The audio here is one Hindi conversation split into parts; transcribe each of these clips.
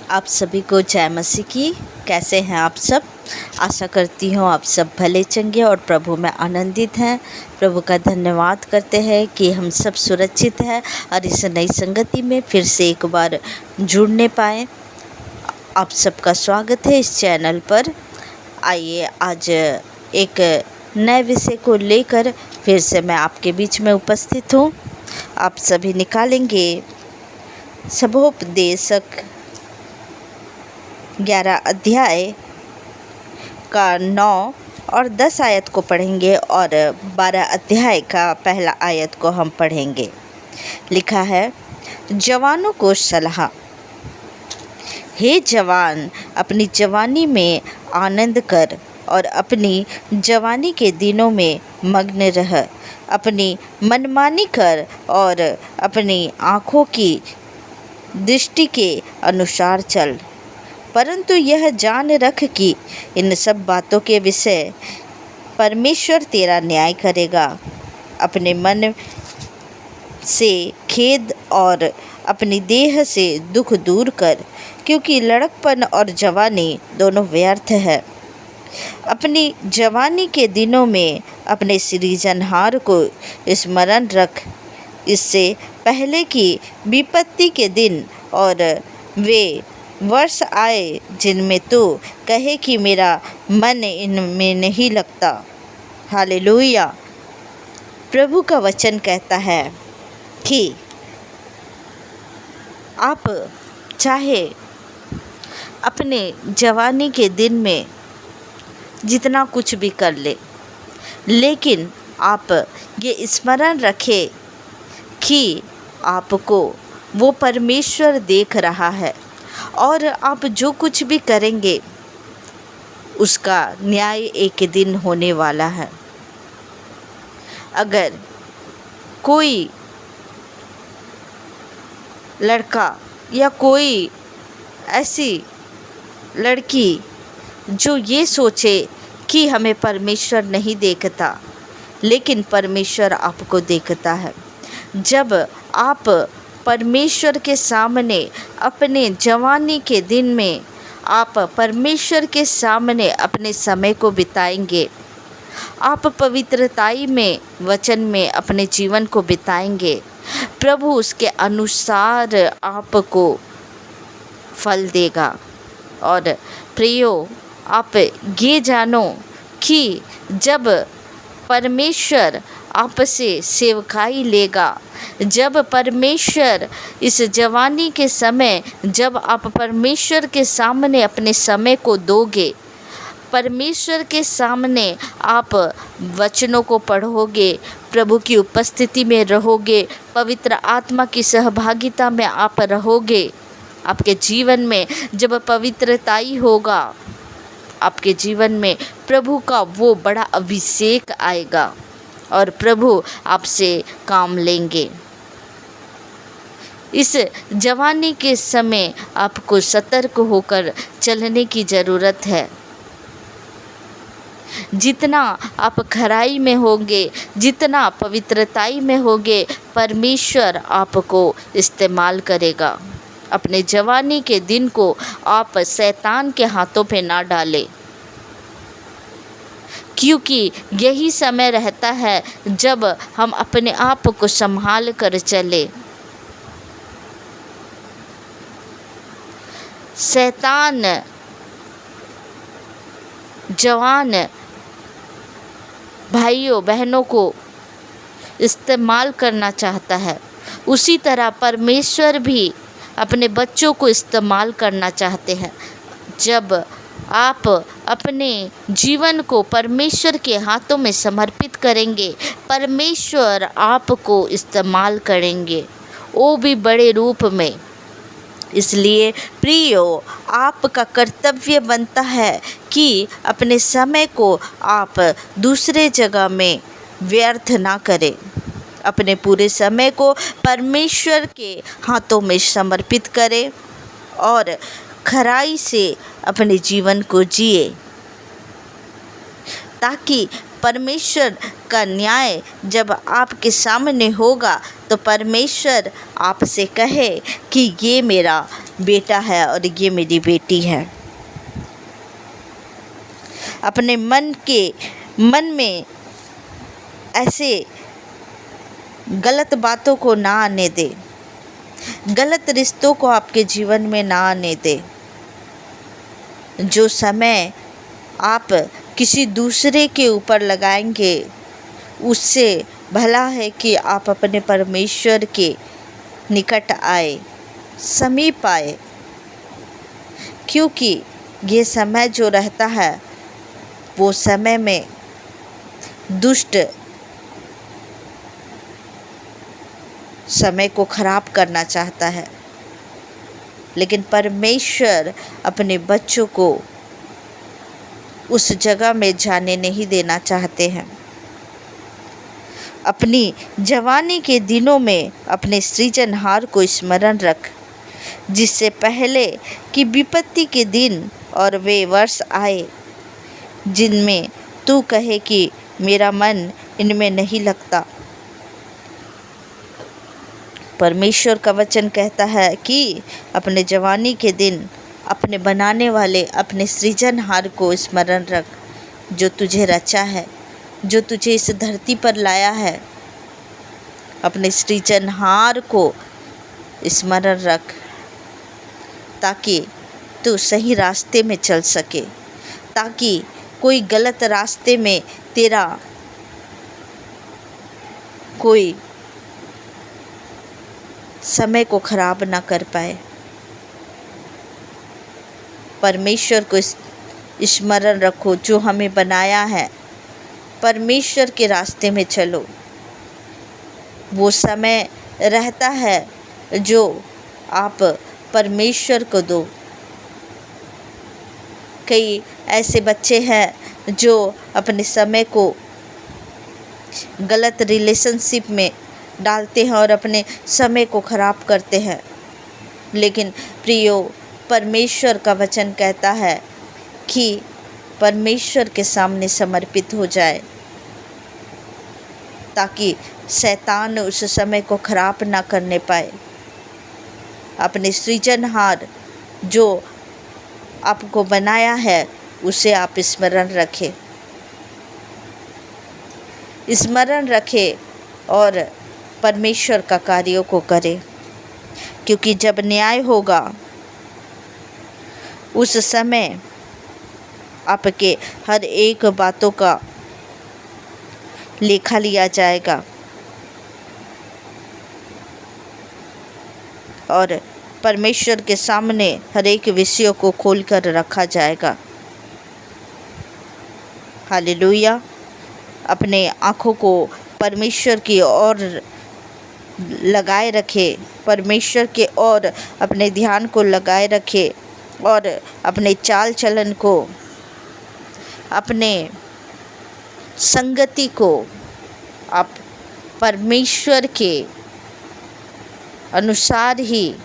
आप सभी को जय मसीह की। कैसे हैं आप सब? आशा करती हूँ आप सब भले चंगे और प्रभु में आनंदित हैं। प्रभु का धन्यवाद करते हैं कि हम सब सुरक्षित हैं और इस नई संगति में फिर से एक बार जुड़ने पाएँ। आप सबका स्वागत है इस चैनल पर। आइए आज एक नए विषय को लेकर फिर से मैं आपके बीच में उपस्थित हूँ। आप सभी निकालेंगे सबोपदेशक 11 अध्याय का 9 और 10 आयत को पढ़ेंगे और 12 अध्याय का पहला आयत को हम पढ़ेंगे। लिखा है, जवानों को सलाह। हे जवान, अपनी जवानी में आनंद कर और अपनी जवानी के दिनों में मग्न रह। अपनी मनमानी कर और अपनी आँखों की दृष्टि के अनुसार चल, परंतु यह जान रख कि इन सब बातों के विषय परमेश्वर तेरा न्याय करेगा। अपने मन से खेद और अपनी देह से दुख दूर कर, क्योंकि लड़कपन और जवानी दोनों व्यर्थ है। अपनी जवानी के दिनों में अपने सृजनहार को स्मरण रख, इससे पहले कि विपत्ति के दिन और वे वर्ष आए जिनमें तू कहे कि मेरा मन इनमें नहीं लगता। हालेलुया। प्रभु का वचन कहता है कि आप चाहे अपने जवानी के दिन में जितना कुछ भी कर ले, लेकिन आप ये स्मरण रखें कि आपको वो परमेश्वर देख रहा है और आप जो कुछ भी करेंगे उसका न्याय एक दिन होने वाला है। अगर कोई लड़का या कोई ऐसी लड़की जो ये सोचे कि हमें परमेश्वर नहीं देखता, लेकिन परमेश्वर आपको देखता है। जब आप परमेश्वर के सामने अपने जवानी के दिन में आप परमेश्वर के सामने अपने समय को बिताएंगे, आप पवित्रताई में वचन में अपने जीवन को बिताएंगे, प्रभु उसके अनुसार आपको फल देगा। और प्रियो, आप ये जानो कि जब परमेश्वर आपसे सेवकाई लेगा, जब परमेश्वर इस जवानी के समय जब आप परमेश्वर के सामने अपने समय को दोगे, परमेश्वर के सामने आप वचनों को पढ़ोगे, प्रभु की उपस्थिति में रहोगे, पवित्र आत्मा की सहभागिता में आप रहोगे, आपके जीवन में जब पवित्रताई होगा, आपके जीवन में प्रभु का वो बड़ा अभिषेक आएगा और प्रभु आपसे काम लेंगे। इस जवानी के समय आपको सतर्क होकर चलने की ज़रूरत है। जितना आप खराई में होंगे, जितना पवित्रताई में होंगे, परमेश्वर आपको इस्तेमाल करेगा। अपने जवानी के दिन को आप शैतान के हाथों पे ना डालें, क्योंकि यही समय रहता है जब हम अपने आप को संभाल कर चले। शैतान जवान भाइयों बहनों को इस्तेमाल करना चाहता है, उसी तरह परमेश्वर भी अपने बच्चों को इस्तेमाल करना चाहते हैं। जब आप अपने जीवन को परमेश्वर के हाथों में समर्पित करेंगे, परमेश्वर आपको इस्तेमाल करेंगे, वो भी बड़े रूप में। इसलिए प्रियो, आपका कर्तव्य बनता है कि अपने समय को आप दूसरे जगह में व्यर्थ ना करें। अपने पूरे समय को परमेश्वर के हाथों में समर्पित करें और खराई से अपने जीवन को जिए, ताकि परमेश्वर का न्याय जब आपके सामने होगा तो परमेश्वर आपसे कहे कि ये मेरा बेटा है और ये मेरी बेटी है। अपने मन में ऐसे गलत बातों को ना आने दे, गलत रिश्तों को आपके जीवन में ना आने दे। जो समय आप किसी दूसरे के ऊपर लगाएंगे उससे भला है कि आप अपने परमेश्वर के निकट आए, समीप आए, क्योंकि ये समय जो रहता है वो समय में दुष्ट समय को खराब करना चाहता है, लेकिन परमेश्वर अपने बच्चों को उस जगह में जाने नहीं देना चाहते हैं। अपनी जवानी के दिनों में अपने सृजनहार को स्मरण रख, जिससे पहले कि विपत्ति के दिन और वे वर्ष आए जिनमें तू कहे कि मेरा मन इनमें नहीं लगता। परमेश्वर का वचन कहता है कि अपने जवानी के दिन अपने बनाने वाले अपने सृजनहार को स्मरण रख, जो तुझे रचा है, जो तुझे इस धरती पर लाया है। अपने सृजनहार को स्मरण रख ताकि तू सही रास्ते में चल सके, ताकि कोई गलत रास्ते में तेरा कोई समय को खराब ना कर पाए। परमेश्वर को स्मरण रखो जो हमें बनाया है, परमेश्वर के रास्ते में चलो। वो समय रहता है जो आप परमेश्वर को दो। कई ऐसे बच्चे हैं जो अपने समय को गलत रिलेशनशिप में डालते हैं और अपने समय को खराब करते हैं, लेकिन प्रियो, परमेश्वर का वचन कहता है कि परमेश्वर के सामने समर्पित हो जाए ताकि शैतान उस समय को खराब ना करने पाए। अपने सृजनहार जो आपको बनाया है उसे आप स्मरण रखें और परमेश्वर का कार्यों को करें, क्योंकि जब न्याय होगा उस समय आपके हर एक बातों का लेखा लिया जाएगा और परमेश्वर के सामने हर एक विषयों को खोलकर रखा जाएगा। हालेलुया। अपने आँखों को परमेश्वर की ओर लगाए रखे, परमेश्वर के ओर अपने ध्यान को लगाए रखे और अपने चाल चलन को, अपने संगति को आप परमेश्वर के अनुसार ही,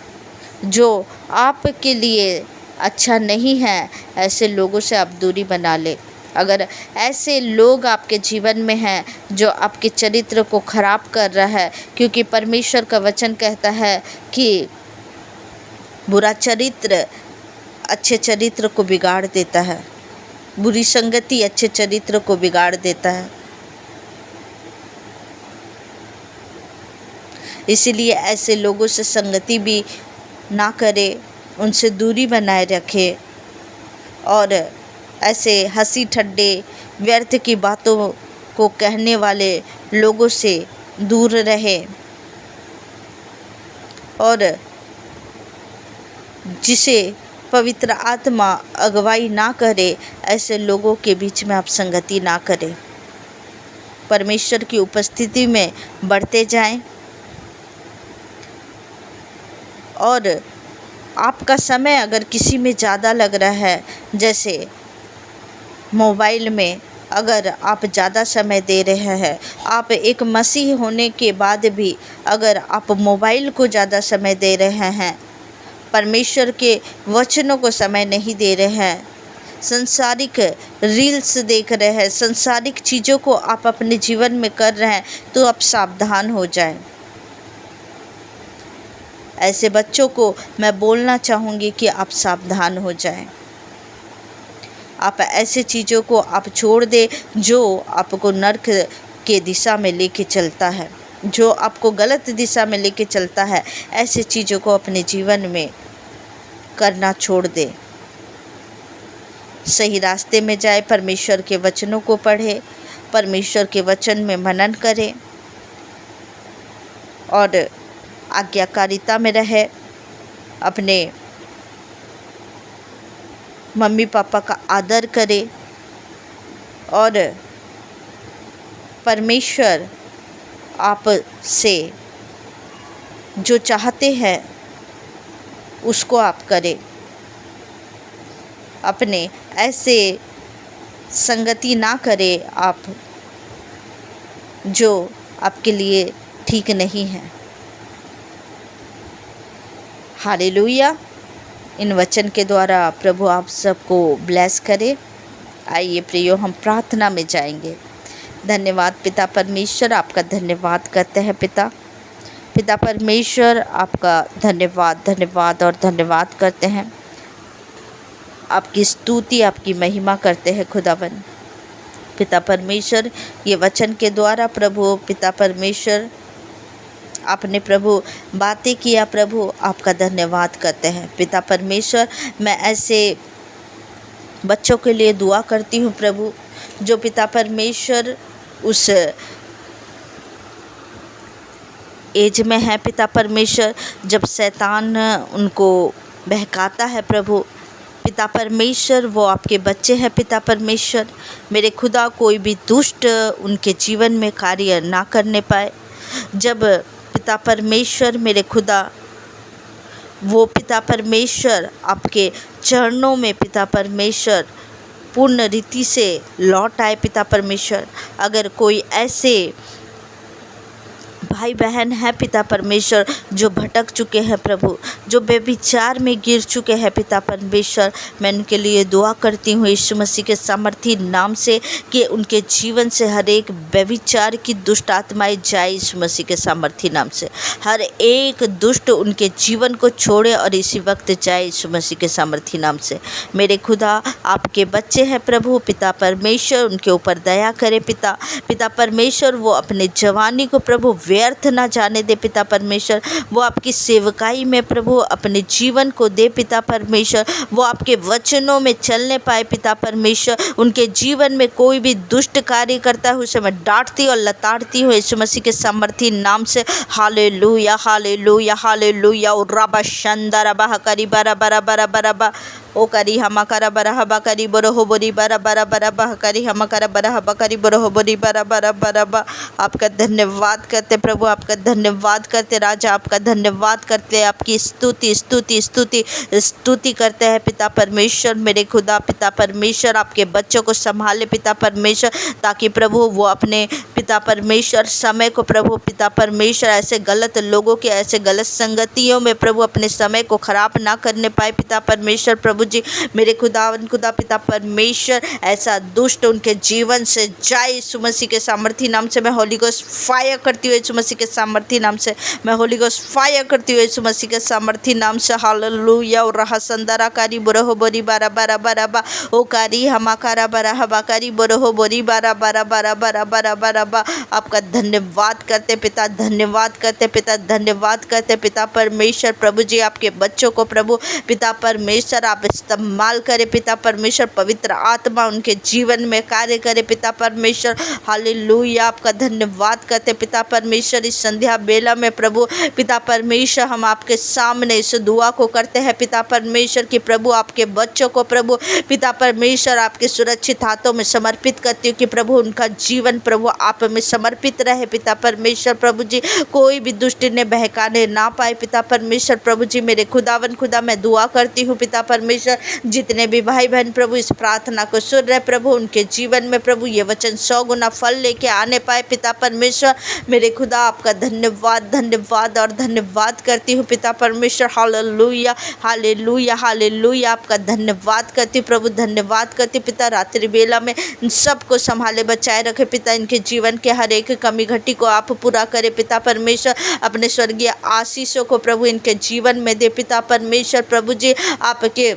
जो आपके लिए अच्छा नहीं है ऐसे लोगों से आप दूरी बना ले। अगर ऐसे लोग आपके जीवन में हैं जो आपके चरित्र को खराब कर रहा है, क्योंकि परमेश्वर का वचन कहता है कि बुरा चरित्र अच्छे चरित्र को बिगाड़ देता है, बुरी संगति अच्छे चरित्र को बिगाड़ देता है। इसीलिए ऐसे लोगों से संगति भी ना करें, उनसे दूरी बनाए रखें और ऐसे हंसी ठट्टे व्यर्थ की बातों को कहने वाले लोगों से दूर रहे और जिसे पवित्र आत्मा अगुवाई ना करे ऐसे लोगों के बीच में आप संगति ना करें। परमेश्वर की उपस्थिति में बढ़ते जाएं और आपका समय अगर किसी में ज़्यादा लग रहा है, जैसे मोबाइल में अगर आप ज़्यादा समय दे रहे हैं, आप एक मसीह होने के बाद भी अगर आप मोबाइल को ज़्यादा समय दे रहे हैं, परमेश्वर के वचनों को समय नहीं दे रहे हैं, संसारिक रील्स देख रहे हैं, संसारिक चीज़ों को आप अपने जीवन में कर रहे हैं, तो आप सावधान हो जाएं। ऐसे बच्चों को मैं बोलना चाहूँगी कि आप सावधान हो जाएं। आप ऐसे चीज़ों को आप छोड़ दें जो आपको नर्क के दिशा में लेके चलता है, जो आपको गलत दिशा में लेके चलता है। ऐसे चीज़ों को अपने जीवन में करना छोड़ दें। सही रास्ते में जाए, परमेश्वर के वचनों को पढ़े, परमेश्वर के वचन में मनन करें और आज्ञाकारिता में रहे। अपने मम्मी पापा का आदर करें और परमेश्वर आप से जो चाहते हैं उसको आप करें। अपने ऐसे संगति ना करें आप जो आपके लिए ठीक नहीं है। हालेलुया। इन वचन के द्वारा प्रभु आप सबको ब्लेस करे। आइए प्रियो, हम प्रार्थना में जाएंगे। धन्यवाद पिता परमेश्वर, आपका धन्यवाद करते हैं पिता परमेश्वर, आपका धन्यवाद और धन्यवाद करते हैं। आपकी स्तुति, आपकी महिमा करते हैं खुदावन। पिता परमेश्वर, ये वचन के द्वारा प्रभु पिता परमेश्वर आपने प्रभु बातें किया, प्रभु आपका धन्यवाद करते हैं। पिता परमेश्वर, मैं ऐसे बच्चों के लिए दुआ करती हूँ प्रभु, जो पिता परमेश्वर उस एज में है पिता परमेश्वर जब शैतान उनको बहकाता है प्रभु। पिता परमेश्वर, वो आपके बच्चे हैं पिता परमेश्वर। मेरे खुदा, कोई भी दुष्ट उनके जीवन में कार्य ना करने पाए। जब पिता परमेश्वर मेरे खुदा वो पिता परमेश्वर आपके चरणों में पिता परमेश्वर पूर्ण रीति से लौट आए पिता परमेश्वर। अगर कोई ऐसे भाई बहन है पिता परमेश्वर जो भटक चुके हैं प्रभु, जो बेविचार में गिर चुके हैं पिता परमेश्वर, मैं उनके लिए दुआ करती हूँ यीशु मसीह के सामर्थी नाम से कि उनके जीवन से हर एक बेविचार की दुष्ट आत्माएं जाए यीशु मसीह के सामर्थी नाम से। हर एक दुष्ट उनके जीवन को छोड़े और इसी वक्त जाए यीशु मसीह के सामर्थी नाम से। मेरे खुदा, आपके बच्चे हैं प्रभु पिता परमेश्वर, उनके ऊपर दया करे पिता परमेश्वर। वो अपने जवानी को प्रभु व्यर्थ ना जाने दे पिता परमेश्वर। वो आपकी सेवकाई में प्रभु अपने जीवन को दे पिता परमेश्वर। वो आपके वचनों में चलने पाए पिता परमेश्वर। उनके जीवन में कोई भी दुष्ट कार्य करता है उसे मैं डांटती और लताड़ती हूँ यीशु मसीह के सामर्थी नाम से। Hallelujah hallelujah hallelujah. और रबा शंदा रबा करी बरा बरा बरा बरा बा ओ करी हम करा बरा हबा करी बरो हो बोरी बरा बरा बरा बा करी हम करा बरा हबा करी बरो हो बोरी बरा बरा बरा बा। आपका धन्यवाद करते प्रभु, आपका धन्यवाद करते राजा, आपका धन्यवाद करते, आपकी स्तुति स्तुति स्तुति स्तुति करते हैं पिता परमेश्वर। मेरे खुदा पिता परमेश्वर आपके बच्चों को संभाले पिता परमेश्वर, ताकि प्रभु वो अपने पिता परमेश्वर समय को प्रभु पिता परमेश्वर ऐसे गलत लोगों के ऐसे गलत संगतियों में प्रभु अपने समय को खराब ना करने पाए पिता परमेश्वर। प्रभु जी मेरे खुदा पिता परमेश्वर, ऐसा दुष्ट उनके जीवन से जाए यीशु मसीह के सामर्थी नाम से। मैं होली गोस्ट फायर करती हूँ यीशु मसीह के सामर्थी नाम से। मैं होली गोस्ट फायर करती हूँ यीशु मसीह के सामर्थी नाम से। हालेलुया। और रहा संदरा कारी बुरहो बोरी बारा बारा बारा बा ओ कारी हमाकारा बरा हबा कारी बुरहो बोरी बारा बारा बारा बारा बारा बारा बा। आपका धन्यवाद करते पिता, धन्यवाद करते पिता, धन्यवाद करते पिता परमेश्वर। प्रभु जी आपके बच्चों को प्रभु पिता परमेश्वर आप इस्तेमाल करे पिता परमेश्वर। पवित्र आत्मा उनके जीवन में कार्य करे पिता परमेश्वर। हालेलुया। आपका धन्यवाद करते पिता परमेश्वर। इस संध्या बेला में प्रभु पिता परमेश्वर हम आपके सामने इस दुआ को करते हैं पिता परमेश्वर कि प्रभु आपके बच्चों को प्रभु पिता परमेश्वर आपके सुरक्षित हाथों में समर्पित करती हूँ कि प्रभु उनका जीवन प्रभु आप में समर्पित रहे पिता परमेश्वर। प्रभु जी कोई भी दुष्ट ने बहकाने ना पाए पिता परमेश्वर। प्रभु जी मेरे खुदा मैं दुआ करती हूँ पिता परमेश्वर, जितने भी भाई बहन प्रभु इस प्रार्थना को सुन रहे प्रभु उनके जीवन में प्रभु ये वचन 100 गुना फल लेके आने पाए पिता परमेश्वर। मेरे पिता आपका धन्यवाद धन्यवाद और धन्यवाद करती हूँ पिता परमेश्वर। हालेलुया हालेलुया हालेलुया, आपका धन्यवाद करती हूँ प्रभु, धन्यवाद करती हूँ पिता। रात्रि बेला में सबको संभाले बचाए रखे पिता, इनके जीवन के हर एक कमी घटी को आप पूरा करे पिता परमेश्वर। अपने स्वर्गीय आशीषों को प्रभु इनके जीवन में दे पिता परमेश्वर। प्रभु जी आपके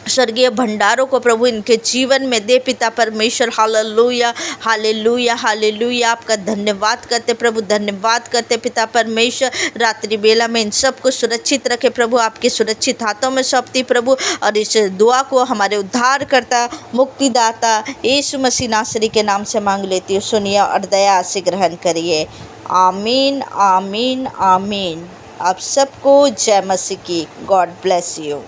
स्वर्गीय भंडारों को प्रभु इनके जीवन में दे पिता परमेश्वर। हालेलुया हालेलुया हालेलुया, आपका धन्यवाद करते प्रभु, धन्यवाद करते पिता परमेश्वर। रात्रि बेला में इन सबको सुरक्षित रखे प्रभु, आपके सुरक्षित हाथों में सौंपती प्रभु। और इस दुआ को हमारे उद्धार करता मुक्तिदाता यीशु मसीह नासरी के नाम से मांग लेती हूँ, सुनिए और दया से ग्रहण करिए। आमीन आमीन आमीन। आप सबको जय मसीह की। God bless you.